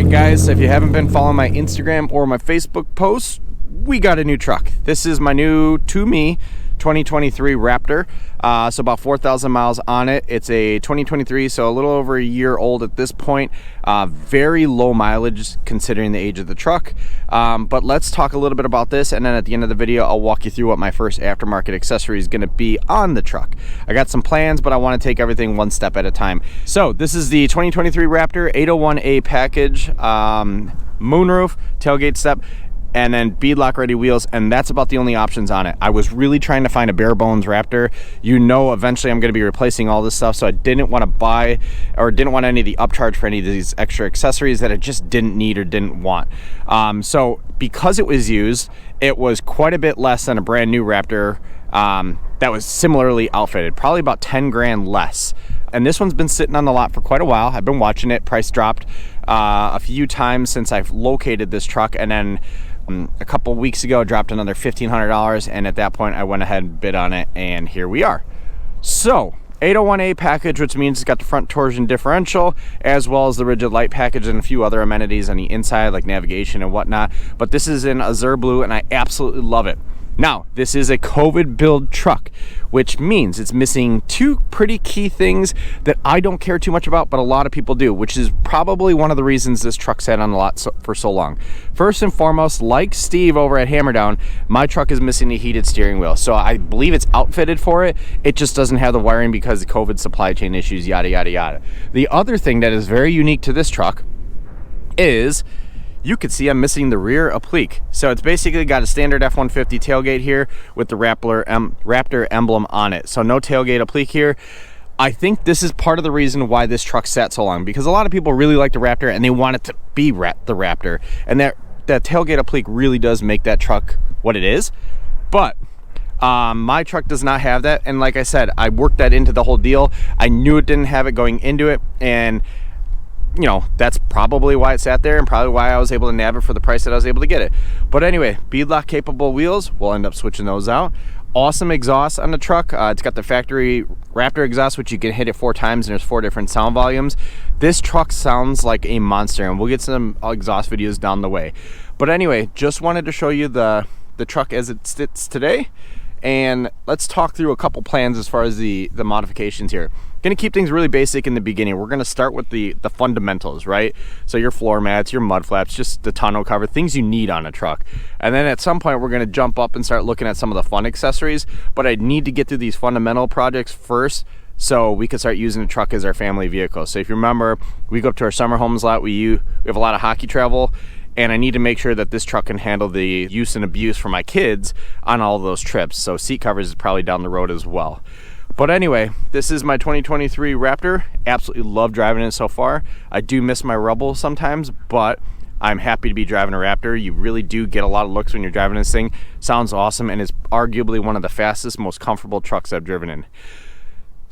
Alright guys, if you haven't been following my Instagram or my Facebook posts, we got a new truck. This is my new, to me, 2023 Raptor. So about 4,000 miles on it. It's a 2023, so a little over a year old at this point. Very low mileage considering the age of the truck. But let's talk a little bit about this, and then at the end of the video, I'll walk you through what my first aftermarket accessory is going to be on the truck. I got some plans, but I want to take everything one step at a time. So this is the 2023 Raptor 801A package, moonroof, tailgate step, and then beadlock ready wheels, and that's about the only options on it. I was really trying to find a bare bones Raptor. You know, eventually I'm going to be replacing all this stuff, so I didn't want to buy or didn't want any of the upcharge for any of these extra accessories that I just didn't need or didn't want. So because it was used, it was quite a bit less than a brand new Raptor that was similarly outfitted, probably about 10 grand less. And this one's been sitting on the lot for quite a while. I've been watching it. Price dropped a few times since I've located this truck, and then a couple weeks ago dropped another $1,500, and at that point I went ahead and bid on it, and here we are. So 801A package, which means it's got the front torsion differential as well as the rigid light package and a few other amenities on the inside like navigation and whatnot. But this is in azure blue and I absolutely love it. Now, this is a COVID build truck, which means it's missing two pretty key things that I don't care too much about, but a lot of people do, which is probably one of the reasons this truck sat on the lot for so long. First and foremost, like Steve over at Hammerdown, my truck is missing a heated steering wheel. So I believe it's outfitted for it. It just doesn't have the wiring because of COVID supply chain issues, yada, yada, yada. The other thing that is very unique to this truck is you can see I'm missing the rear applique. So it's basically got a standard F-150 tailgate here with the Raptor emblem on it. So no tailgate applique here. I think this is part of the reason why this truck sat so long, because a lot of people really like the Raptor and they want it to be the Raptor. And that tailgate applique really does make that truck what it is. But my truck does not have that. And like I said, I worked that into the whole deal. I knew it didn't have it going into it, and you know, that's probably why it sat there and probably why I was able to nab it for the price that I was able to get it. But anyway, beadlock capable wheels, we'll end up switching those out. Awesome exhaust on the truck. It's got the factory Raptor exhaust, which you can hit it 4 times and there's 4 different sound volumes. This truck sounds like a monster, and we'll get some exhaust videos down the way. But anyway, just wanted to show you the truck as it sits today, and let's talk through a couple plans as far as the modifications here. Gonna keep things really basic in the beginning. We're gonna start with the fundamentals, right? So your floor mats, your mud flaps, just the tonneau cover, things you need on a truck. And then at some point we're gonna jump up and start looking at some of the fun accessories, but I need to get through these fundamental projects first so we can start using the truck as our family vehicle. So if you remember, we go up to our summer homes lot, we have a lot of hockey travel, and I need to make sure that this truck can handle the use and abuse for my kids on all of those trips. So seat covers is probably down the road as well. But anyway, this is my 2023 Raptor. Absolutely love driving it so far. I do miss my Rebel sometimes, but I'm happy to be driving a Raptor. You really do get a lot of looks when you're driving this thing. Sounds awesome, and is arguably one of the fastest, most comfortable trucks I've driven in.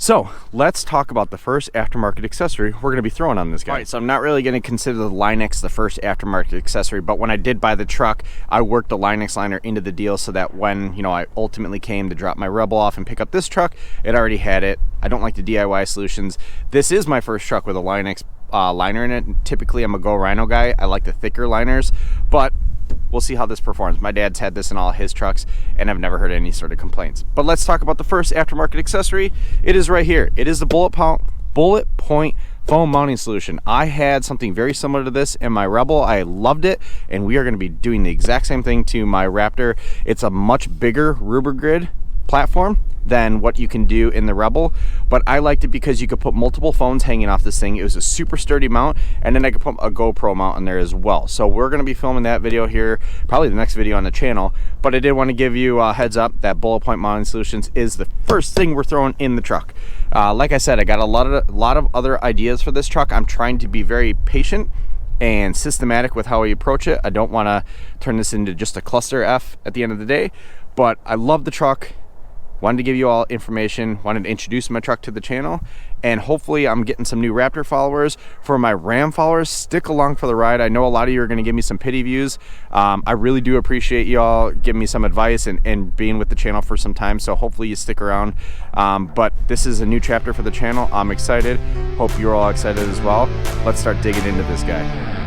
So let's talk about the first aftermarket accessory we're going to be throwing on this guy. All right, so I'm not really going to consider the Line-X the first aftermarket accessory, but when I did buy the truck, I worked the Line-X liner into the deal so that when, you know, I ultimately came to drop my Rebel off and pick up this truck, it already had it. I don't like the DIY solutions. This is my first truck with a Line-X liner in it. Typically, I'm a Go Rhino guy. I like the thicker liners, but we'll see how this performs. My dad's had this in all his trucks, and I've never heard any sort of complaints. But let's talk about the first aftermarket accessory. It is right here. It is the bullet point foam mounting solution. I had something very similar to this in my Rebel. I loved it, and we are going to be doing the exact same thing to my Raptor. It's a much bigger Rubber platform than what you can do in the Rebel, but I liked it because you could put multiple phones hanging off this thing. It was a super sturdy mount, and then I could put a GoPro mount on there as well. So we're going to be filming that video here, probably the next video on the channel, but I did want to give you a heads up that bullet point mounting solutions is the first thing we're throwing in the truck. Like I said, I got a lot of other ideas for this truck. I'm trying to be very patient and systematic with how we approach it. I don't want to turn this into just a cluster F at the end of the day, but I love the truck. Wanted to give you all information, wanted to introduce my truck to the channel, and hopefully I'm getting some new Raptor followers. For my Ram followers, stick along for the ride. I know a lot of you are going to give me some pity views. I really do appreciate y'all giving me some advice and being with the channel for some time, so hopefully you stick around. But this is a new chapter for the channel. I'm excited. Hope you're all excited as well. Let's start digging into this guy.